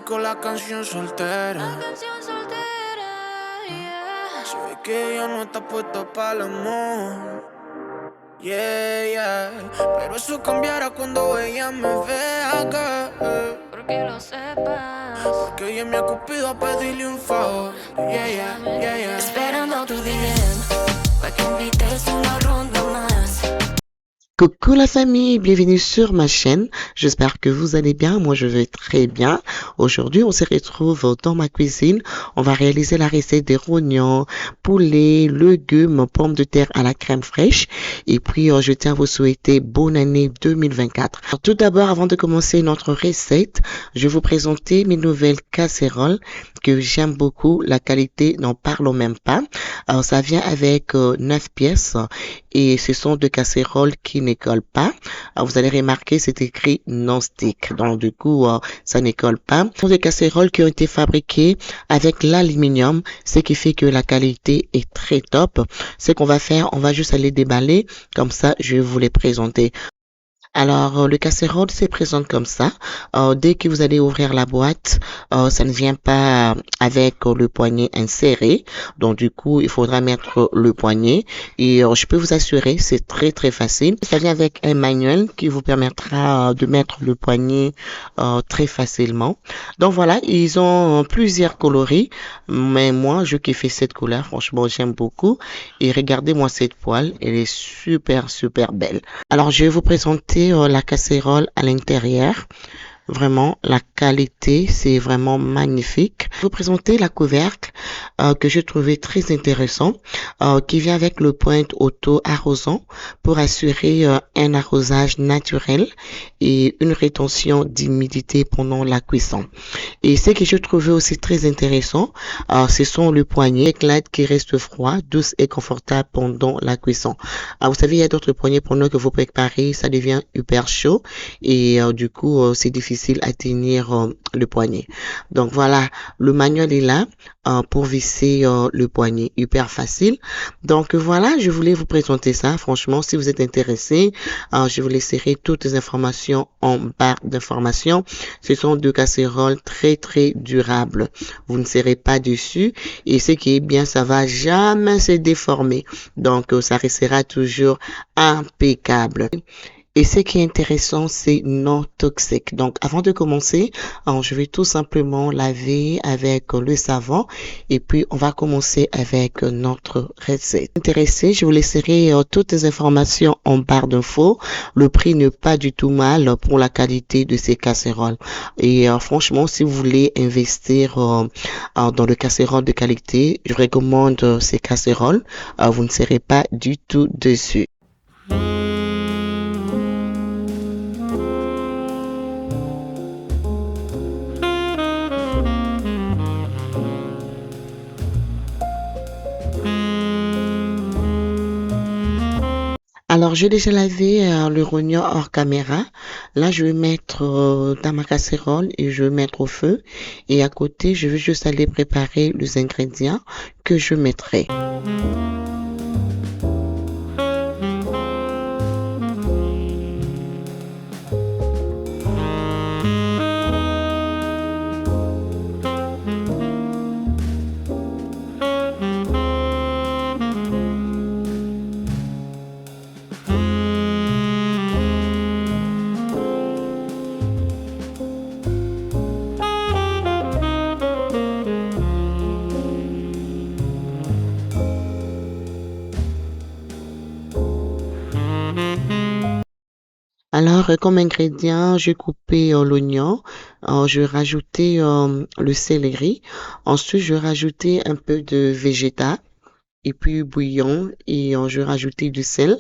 con la canción soltera. Se ve que ella no está puesta para el amor. Yeah, yeah. Pero eso cambiará cuando ella me vea acá. Porque lo sepas. Porque ella me ha cupido a pedirle un favor. Yeah, yeah, yeah, yeah. Esperando tu DM pa' que invites una ronda más. Coucou la famille, bienvenue sur ma chaîne. J'espère que vous allez bien. Moi, je vais très bien. Aujourd'hui, on se retrouve dans ma cuisine. On va réaliser la recette des rognons, poulet, légumes, pommes de terre à la crème fraîche. Et puis, je tiens à vous souhaiter bonne année 2024. Alors, tout d'abord, avant de commencer notre recette, je vais vous présenter mes nouvelles casseroles que j'aime beaucoup. La qualité, n'en parlons même pas. Alors, ça vient avec 9 pièces et ce sont des casseroles qui ne collent pas. Alors, vous allez remarquer, c'est écrit non-stick. Donc, du coup, ça ne colle pas. Ce sont des casseroles qui ont été fabriquées avec l'aluminium, ce qui fait que la qualité est très top. Ce qu'on va faire, on va juste aller déballer. Comme ça, je vais vous les présenter. Alors, le casserole se présente comme ça. Dès que vous allez ouvrir la boîte, ça ne vient pas avec le poignet inséré. Donc, du coup, il faudra mettre le poignet. Et je peux vous assurer, c'est très, très facile. Ça vient avec un manuel qui vous permettra de mettre le poignet très facilement. Donc, voilà, ils ont plusieurs coloris. Mais moi, je kiffe cette couleur. Franchement, j'aime beaucoup. Et regardez-moi cette poêle. Elle est super, super belle. Alors, je vais vous présenter la casserole à l'intérieur. Vraiment, la qualité, c'est vraiment magnifique. Je vais vous présenter la couvercle que je trouvais très intéressant, qui vient avec le pointe auto-arrosant pour assurer un arrosage naturel et une rétention d'humidité pendant la cuisson. Et ce que je trouvais aussi très intéressant, ce sont le poignet éclate qui reste froid, douce et confortable pendant la cuisson. Vous savez, il y a d'autres poignets pendant que vous préparez, ça devient hyper chaud et du coup, c'est difficile à tenir le poignet. Donc voilà, le manuel est là pour visser le poignet, hyper facile. Donc voilà, je voulais vous présenter ça. Franchement, si vous êtes intéressé, je vous laisserai toutes les informations en barre d'informations. Ce sont deux casseroles très très durables. Vous ne serez pas dessus et ce qui est bien, ça va jamais se déformer. Donc ça restera toujours impeccable. Et ce qui est intéressant, c'est non toxique. Donc, avant de commencer, je vais tout simplement laver avec le savon. Et puis, on va commencer avec notre recette. Intéressé, je vous laisserai toutes les informations en barre d'infos. Le prix n'est pas du tout mal pour la qualité de ces casseroles. Et franchement, si vous voulez investir dans le casserole de qualité, je recommande ces casseroles. Vous ne serez pas du tout dessus. Alors, j'ai déjà lavé le rognon hors caméra. Là, je vais mettre dans ma casserole et je vais mettre au feu. Et à côté, je vais juste aller préparer les ingrédients que je mettrai. Alors, comme ingrédient, j'ai coupé l'oignon, je vais rajouter le céleri, ensuite je vais rajouter un peu de végétal, et puis bouillon, et je vais rajouter du sel,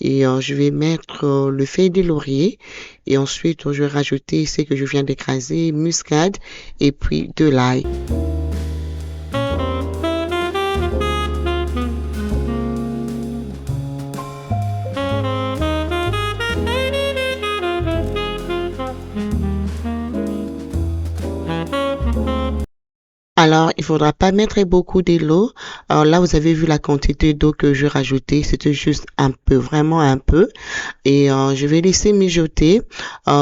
et je vais mettre le feuille de laurier, et ensuite je vais rajouter ce que je viens d'écraser, muscade, et puis de l'ail. Alors, il faudra pas mettre beaucoup d'eau. Alors là, vous avez vu la quantité d'eau que je rajoutais. C'était juste un peu, vraiment un peu. Et je vais laisser mijoter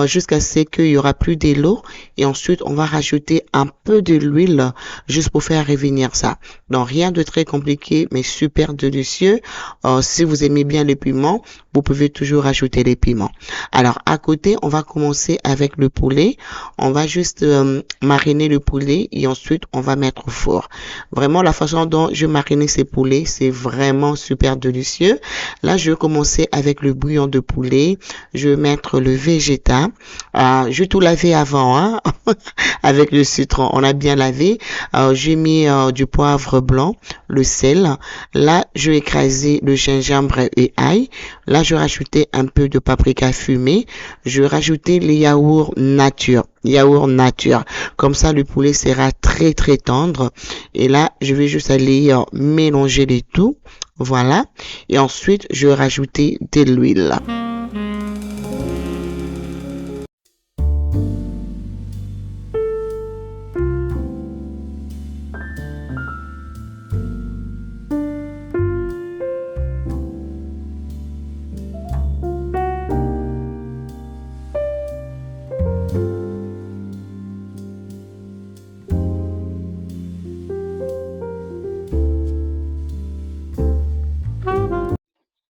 jusqu'à ce qu'il y aura plus d'eau. Et ensuite, on va rajouter un peu de l'huile juste pour faire revenir ça. Donc, rien de très compliqué, mais super délicieux. Si vous aimez bien les piments, vous pouvez toujours rajouter les piments. Alors, à côté, on va commencer avec le poulet. On va juste mariner le poulet et ensuite, on va mettre au four. Vraiment, la façon dont je marine ces poulets, c'est vraiment super délicieux. Là, je vais commencer avec le bouillon de poulet. Je vais mettre le végéta. Je vais tout laver avant, hein, avec le citron. On a bien lavé. J'ai mis du poivre blanc, le sel. Là, je vais écraser le gingembre et ail. Là, je vais rajouter un peu de paprika fumé. Je vais rajouter les yaourts nature. Yaourt nature. Comme ça, le poulet sera très, très tendre. Et là, je vais juste aller mélanger les tout. Voilà. Et ensuite, je vais rajouter de l'huile.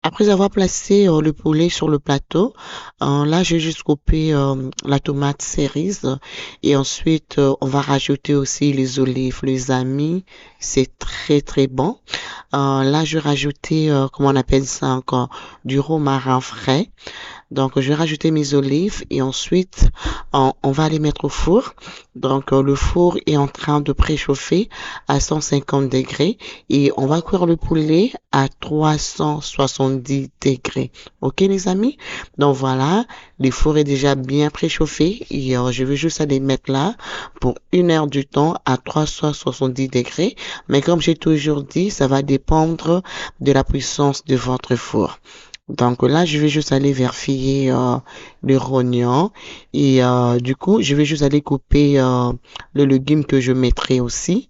Après avoir placé le poulet sur le plateau, là j'ai juste coupé la tomate cerise et ensuite on va rajouter aussi les olives, les amis, c'est très très bon. Là je vais rajouter, comment on appelle ça encore, du romarin frais. Donc, je vais rajouter mes olives et ensuite, on va les mettre au four. Donc, le four est en train de préchauffer à 150 degrés et on va cuire le poulet à 370 degrés. OK, les amis? Donc, voilà, le four est déjà bien préchauffé et je vais juste aller mettre là pour 1 heure du temps à 370 degrés. Mais comme j'ai toujours dit, ça va dépendre de la puissance de votre four. Donc là, je vais juste aller vérifier le rognon et du coup, je vais juste aller couper le légume que je mettrai aussi.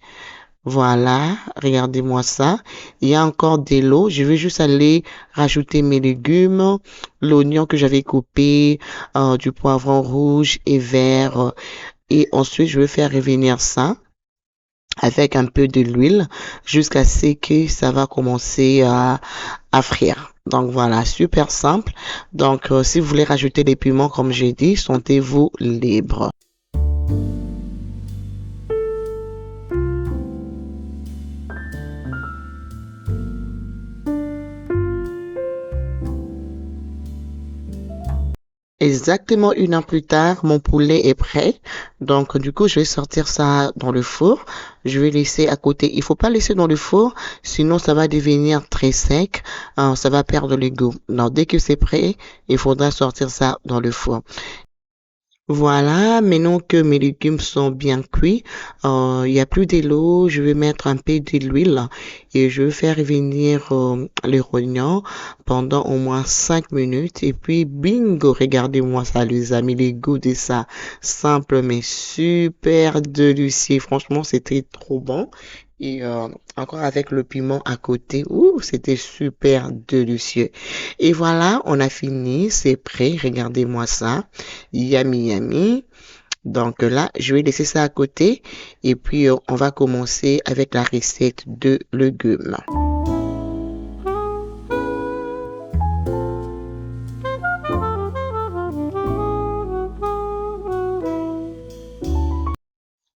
Voilà, regardez-moi ça. Il y a encore de l'eau. Je vais juste aller rajouter mes légumes, l'oignon que j'avais coupé, du poivron rouge et vert. Et ensuite, je vais faire revenir ça avec un peu de l'huile jusqu'à ce que ça va commencer à frire. Donc voilà, super simple. Donc si vous voulez rajouter des piments comme j'ai dit, sentez-vous libre. Exactement 1 heure plus tard, mon poulet est prêt. Donc, du coup, je vais sortir ça dans le four. Je vais laisser à côté. Il faut pas laisser dans le four, sinon ça va devenir très sec. Ça va perdre le goût. Donc, dès que c'est prêt, il faudra sortir ça dans le four. Voilà, maintenant que mes légumes sont bien cuits, il y a plus de l'eau, je vais mettre un peu de l'huile et je vais faire revenir les rognons pendant au moins 5 minutes et puis bingo, regardez-moi ça les amis, les goûts de ça, simple mais super délicieux, franchement c'était trop bon. Et encore avec le piment à côté, ouh, c'était super délicieux. Et voilà, on a fini, c'est prêt, regardez-moi ça. Yummy, yummy. Donc là, je vais laisser ça à côté et puis on va commencer avec la recette de légumes.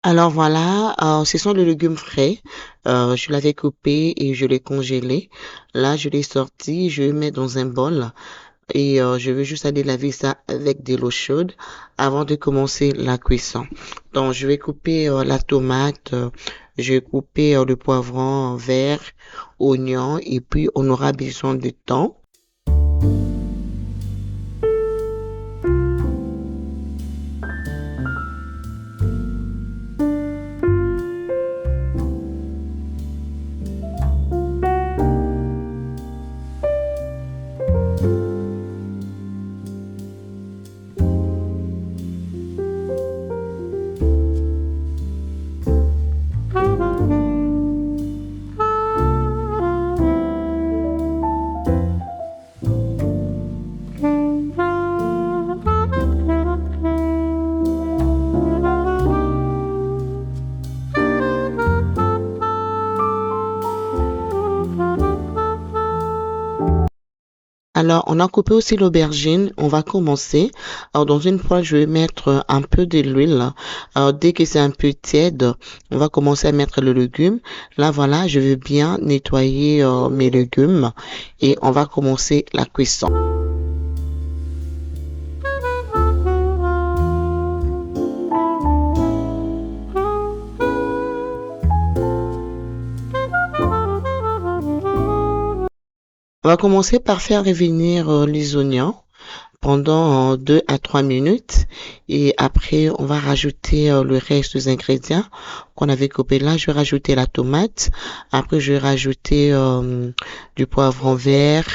Alors voilà, ce sont les légumes frais. Je l'avais coupé et je l'ai congelé. Là, je l'ai sorti, je le mets dans un bol et je vais juste aller laver ça avec de l'eau chaude avant de commencer la cuisson. Donc, je vais couper la tomate, je vais couper le poivron vert, oignon et puis on aura besoin de thon. Alors, on a coupé aussi l'aubergine. On va commencer. Alors, dans une poêle, je vais mettre un peu de l'huile. Alors, dès que c'est un peu tiède, on va commencer à mettre le légume. Là, voilà, je vais bien nettoyer mes légumes et on va commencer la cuisson. On va commencer par faire revenir les oignons pendant 2 à 3 minutes et après on va rajouter le reste des ingrédients qu'on avait coupé. Là, je vais rajouter la tomate. Après, je vais rajouter du poivron vert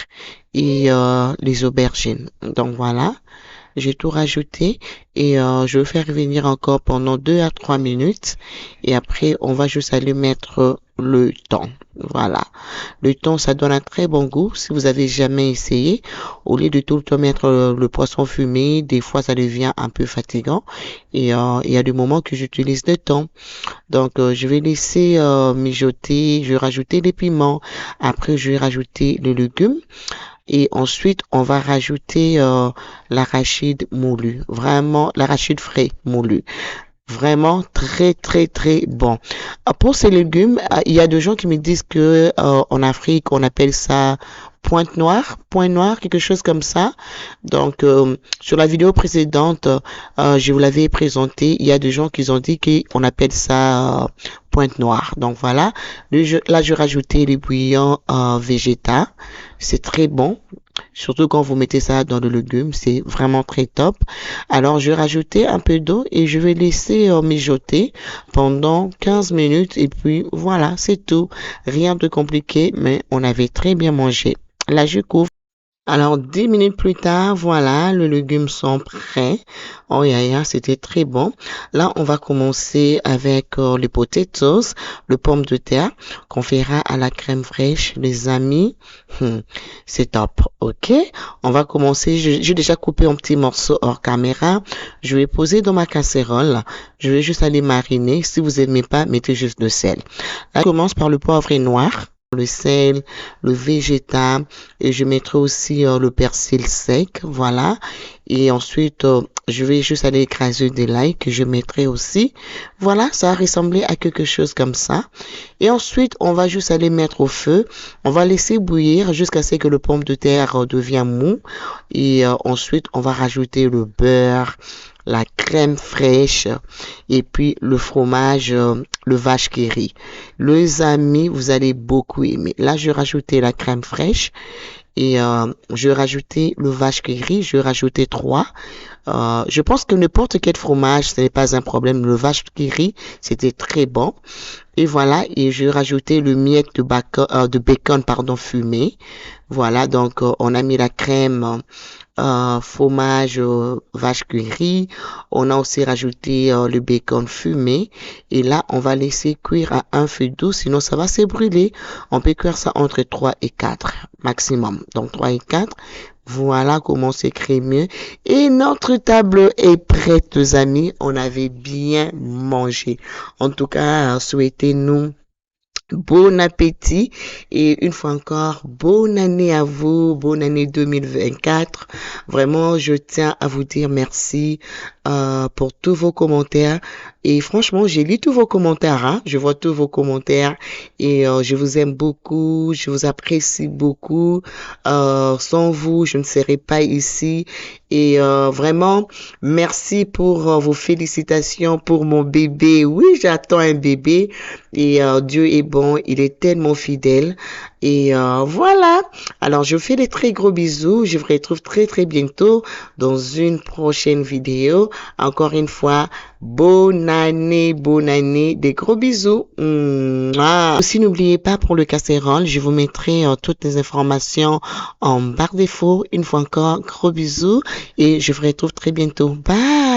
et les aubergines. Donc voilà. J'ai tout rajouté et je vais faire revenir encore pendant 2 à 3 minutes et après on va juste aller mettre le thon. Voilà. Le thon, ça donne un très bon goût. Si vous avez jamais essayé, au lieu de tout le temps mettre le poisson fumé, des fois ça devient un peu fatigant et il y a des moments que j'utilise le thon. Donc je vais laisser mijoter, je vais rajouter les piments. Après je vais rajouter les légumes. Et ensuite, on va rajouter l'arachide moulu. Vraiment, l'arachide frais moulu. Vraiment très, très, très bon. Pour ces légumes, il y a des gens qui me disent que en Afrique, on appelle ça point noir, quelque chose comme ça. Donc, sur la vidéo précédente, je vous l'avais présenté. Il y a des gens qui ont dit qu'on appelle ça pointe noire. Donc voilà. Là, je rajoutais les bouillons végétaux. C'est très bon. Surtout quand vous mettez ça dans le légume, c'est vraiment très top. Alors, je vais rajouter un peu d'eau et je vais laisser mijoter pendant 15 minutes. Et puis, voilà, c'est tout. Rien de compliqué, mais on avait très bien mangé. Là, je couvre. Alors, 10 minutes plus tard, voilà, les légumes sont prêts. Oh, c'était très bon. Là, on va commencer avec les potatoes, le pomme de terre qu'on fera à la crème fraîche, les amis. C'est top, ok? On va commencer. J'ai déjà coupé un petit morceau hors caméra. Je vais poser dans ma casserole. Je vais juste aller mariner. Si vous aimez pas, mettez juste le sel. Là, je commence par le poivre noir, le sel, le végétal et je mettrai aussi le persil sec, voilà. Et ensuite, je vais juste aller écraser de l'ail que je mettrai aussi. Voilà, ça va ressembler à quelque chose comme ça. Et ensuite, on va juste aller mettre au feu. On va laisser bouillir jusqu'à ce que le pomme de terre devienne mou. Et ensuite, on va rajouter le beurre, la crème fraîche et puis le fromage, le vache qui rit. Les amis, vous allez beaucoup aimer. Là, je vais rajouter la crème fraîche et je vais rajouter le vache qui rit. Je vais rajouter 3. Je pense que n'importe quel fromage, ce n'est pas un problème. Le vache qui rit, c'était très bon. Et voilà, et je vais rajouter le miette de bacon, fumé. Voilà, donc on a mis la crème, fromage, vache qui rit. On a aussi rajouté le bacon fumé. Et là, on va laisser cuire à un feu doux, sinon ça va se brûler. On peut cuire ça entre 3 et 4 maximum. Donc 3 et 4. Voilà comment c'est crémeux. Et notre table est prête, les amis. On avait bien mangé. En tout cas, souhaitez-nous bon appétit et une fois encore, bonne année à vous, bonne année 2024. Vraiment, je tiens à vous dire merci pour tous vos commentaires. Et franchement, j'ai lu tous vos commentaires, hein. Je vois tous vos commentaires et je vous aime beaucoup, je vous apprécie beaucoup. Sans vous, je ne serais pas ici. Et vraiment, merci pour vos félicitations pour mon bébé. Oui, j'attends un bébé et Dieu est bon, il est tellement fidèle. Et voilà. Alors, je vous fais des très gros bisous. Je vous retrouve très très bientôt dans une prochaine vidéo. Encore une fois, bonne année, des gros bisous. Aussi, n'oubliez pas pour le casserole, je vous mettrai toutes les informations en barre d'infos. Une fois encore, gros bisous et je vous retrouve très bientôt. Bye!